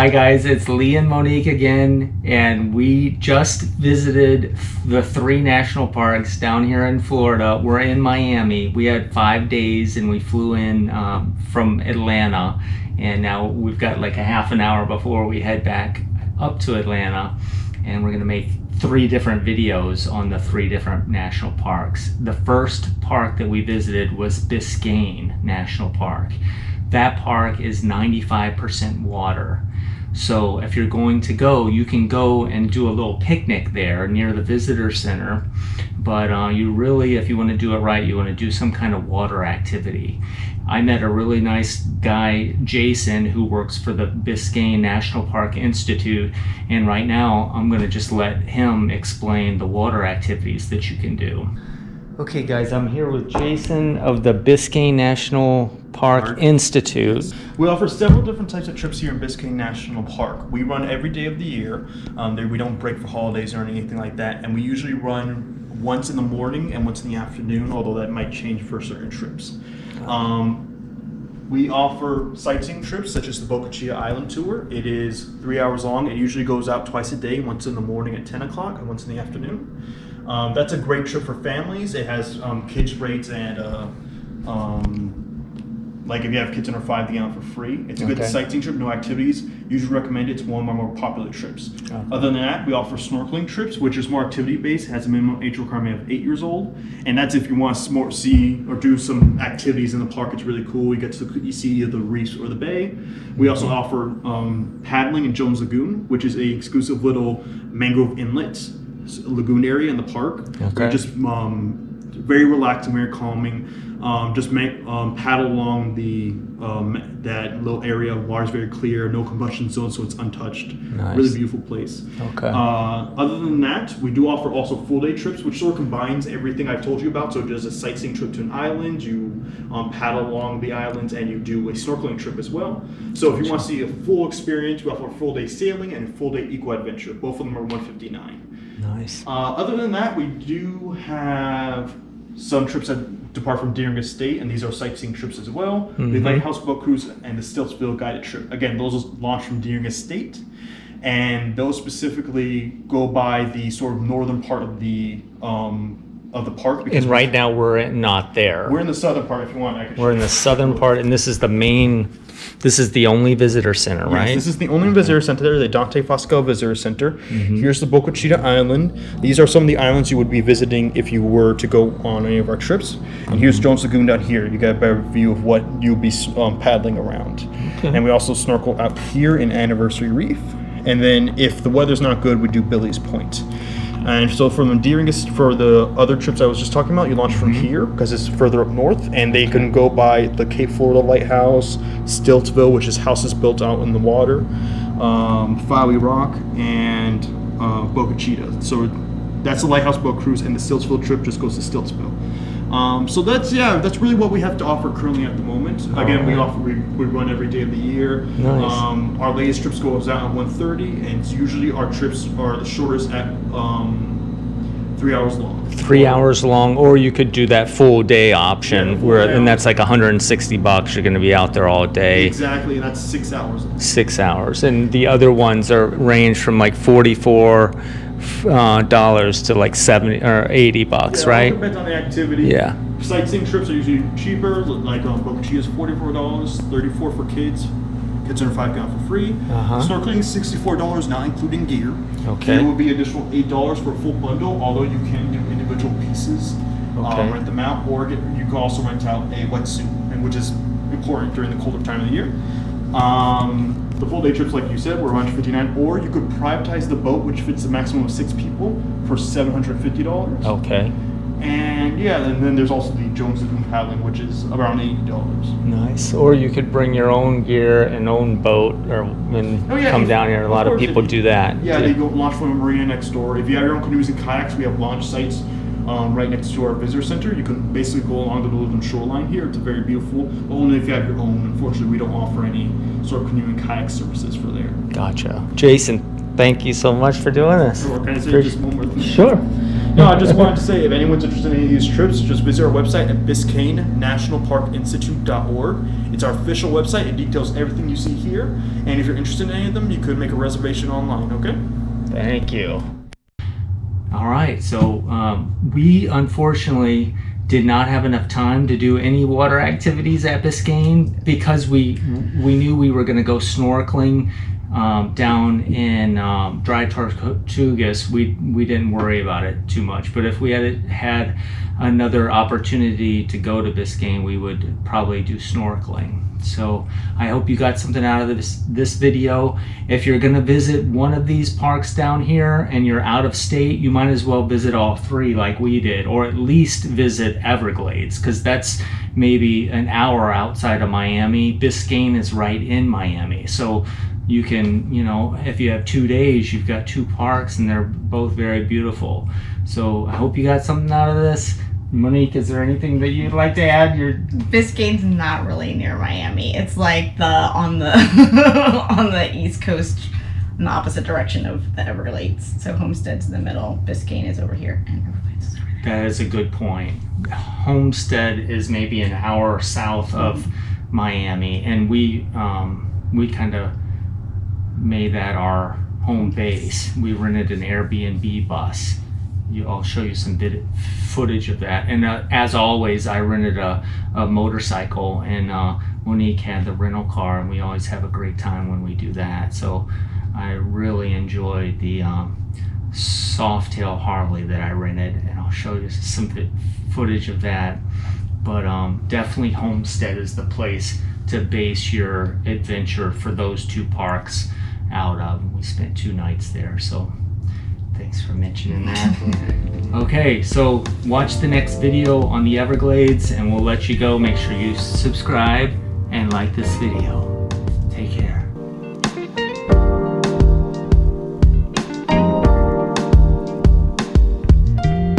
Hi guys, it's Lee and Monique again, and we just visited the 3 national parks down here in Florida. We're in Miami. We had 5 days and we flew in from Atlanta, and now we've got like a half an hour before we head back up to Atlanta, and we're gonna make 3 different videos on the 3 different national parks. The first park that we visited was Biscayne National Park. That park is 95% water. So if you're going to go, you can go and do a little picnic there near the visitor center. But you really, if you want to do it right, you want to do some kind of water activity. I met a really nice guy, Jason, who works for the Biscayne National Park Institute. And right now, I'm going to just let him explain the water activities that you can do. Okay guys, I'm here with Jason of the Biscayne National Park Institute. We offer several different types of trips here in Biscayne National Park. We run every day of the year. We don't break for holidays or anything like that. And we usually run once in the morning and once in the afternoon, although that might change for certain trips. We offer sightseeing trips such as the Boca Chica Island Tour. It is 3 hours long. It usually goes out twice a day, once in the morning at 10 o'clock and once in the afternoon. That's a great trip for families. It has kids rates and like if you have kids under 5, they get on for free. It's a good sightseeing trip, no activities. Usually recommend it. It's one of our more popular trips. Other than that, we offer snorkeling trips, which is more activity based. It has a minimum age requirement of 8 years old, and that's if you want to see or do some activities in the park. It's really cool. You get to see either the reefs or the bay. We also offer paddling in Jones Lagoon, which is a exclusive little mangrove inlet lagoon area in the park. Just very relaxing, very calming. Just paddle along that little area. Water's very clear, no combustion zone, so it's untouched. Nice. Really beautiful place. Other than that, we do offer also full day trips, which sort of combines everything I've told you about. So there's a sightseeing trip to an island, you paddle along the islands, and you do a snorkeling trip as well. So if you want to see a full experience, we offer full day sailing and a full day eco adventure. Both of them are $159. Nice. Other than that, we do have some trips that depart from Deering Estate, and these are sightseeing trips as well. The Lighthouse Boat Cruise and the Stiltsville Guided Trip. Again, those launch from Deering Estate, and those specifically go by the sort of northern part of the park. And right now we're not there. We're in the southern part. If you want, I can. We're in the southern part, and this is the main. This is the only visitor center, right? Yes, this is the only visitor center there, the Dante Foscal Visitor Center. Here's the Boca Chica Island. These are some of the islands you would be visiting if you were to go on any of our trips. And here's Jones Lagoon down here. You get a better view of what you'll be paddling around. And we also snorkel out here in Anniversary Reef. And then if the weather's not good, we do Billy's Point. And so from the Deering, for the other trips I was just talking about, you launch from here because it's further up north, and they can go by the Cape Florida Lighthouse, Stiltsville, which is houses built out in the water, Folly Rock, and Boca Chica. So that's the Lighthouse Boat Cruise, and the Stiltsville trip just goes to Stiltsville. So that's really what we have to offer currently at the moment. Again, we run every day of the year. Nice. Our latest trips goes out at 1:30, and usually our trips are the shortest at 3 hours long. 3 hours long, or you could do that full day option, and that's like $160. You're going to be out there all day. Exactly, and that's 6 hours long. 6 hours, and the other ones range from like $44 to like $70 or $80, right? It depends on the activity. Yeah. Sightseeing trips are usually cheaper, like Boca Chica is $44, $34 for kids. Kids under 5 get on for free. Snorkeling is $64, not including gear. Gear would be additional $8 for a full bundle, although you can do individual pieces, rent them out, or you can also rent out a wetsuit, which is important during the colder time of the year. The full day trips, like you said, were $159, or you could privatize the boat, which fits a maximum of 6 people, for $750. And and then there's also the Jones Lagoon paddling, which is around $80. Nice. Or you could bring your own gear and own boat, come down here. A lot of people do that. Yeah, they go launch from a marina next door. If you have your own canoes and kayaks, we have launch sites right next to our visitor center. You can basically go along the northern shoreline here. It's very beautiful. Only if you have your own. Unfortunately, we don't offer any sort of canoe and kayak services for there. Gotcha. Jason, thank you so much for doing this. Sure. Can I say just one more thing? Sure. No, I just wanted to say, if anyone's interested in any of these trips, just visit our website at biscaynenationalparkinstitute.org. It's our official website. It details everything you see here. And if you're interested in any of them, you could make a reservation online, okay? Thank you. All right, so we unfortunately did not have enough time to do any water activities at Biscayne because we knew we were going to go snorkeling down in dry Tortugas. We didn't worry about it too much, but if we had another opportunity to go to Biscayne, we would probably do snorkeling. So I hope you got something out of this video. If you're going to visit one of these parks down here and you're out of state, you might as well visit all three like we did, or at least visit Everglades, because that's maybe an hour outside of Miami. Biscayne is right in Miami, so you can, if you have 2 days, you've got two parks and they're both very beautiful. So I hope you got something out of this. Monique, is there anything that you'd like to add? Biscayne's not really near Miami. It's like on the on the east coast, in the opposite direction of the Everglades. So Homestead's in the middle, Biscayne is over here, and Everglades is over there. That is a good point. Homestead is maybe an hour south of Miami, and we kind of made that our home base. We rented an Airbnb bus. I'll show you some footage of that. And as always, I rented a motorcycle, and Monique had the rental car, and we always have a great time when we do that. So I really enjoyed the Softail Harley that I rented, and I'll show you some footage of that. But definitely Homestead is the place to base your adventure for those two parks out of. We spent 2 nights there, so thanks for mentioning that. Okay, so watch the next video on the Everglades, and we'll let you go. Make sure you subscribe and like this video. Take care.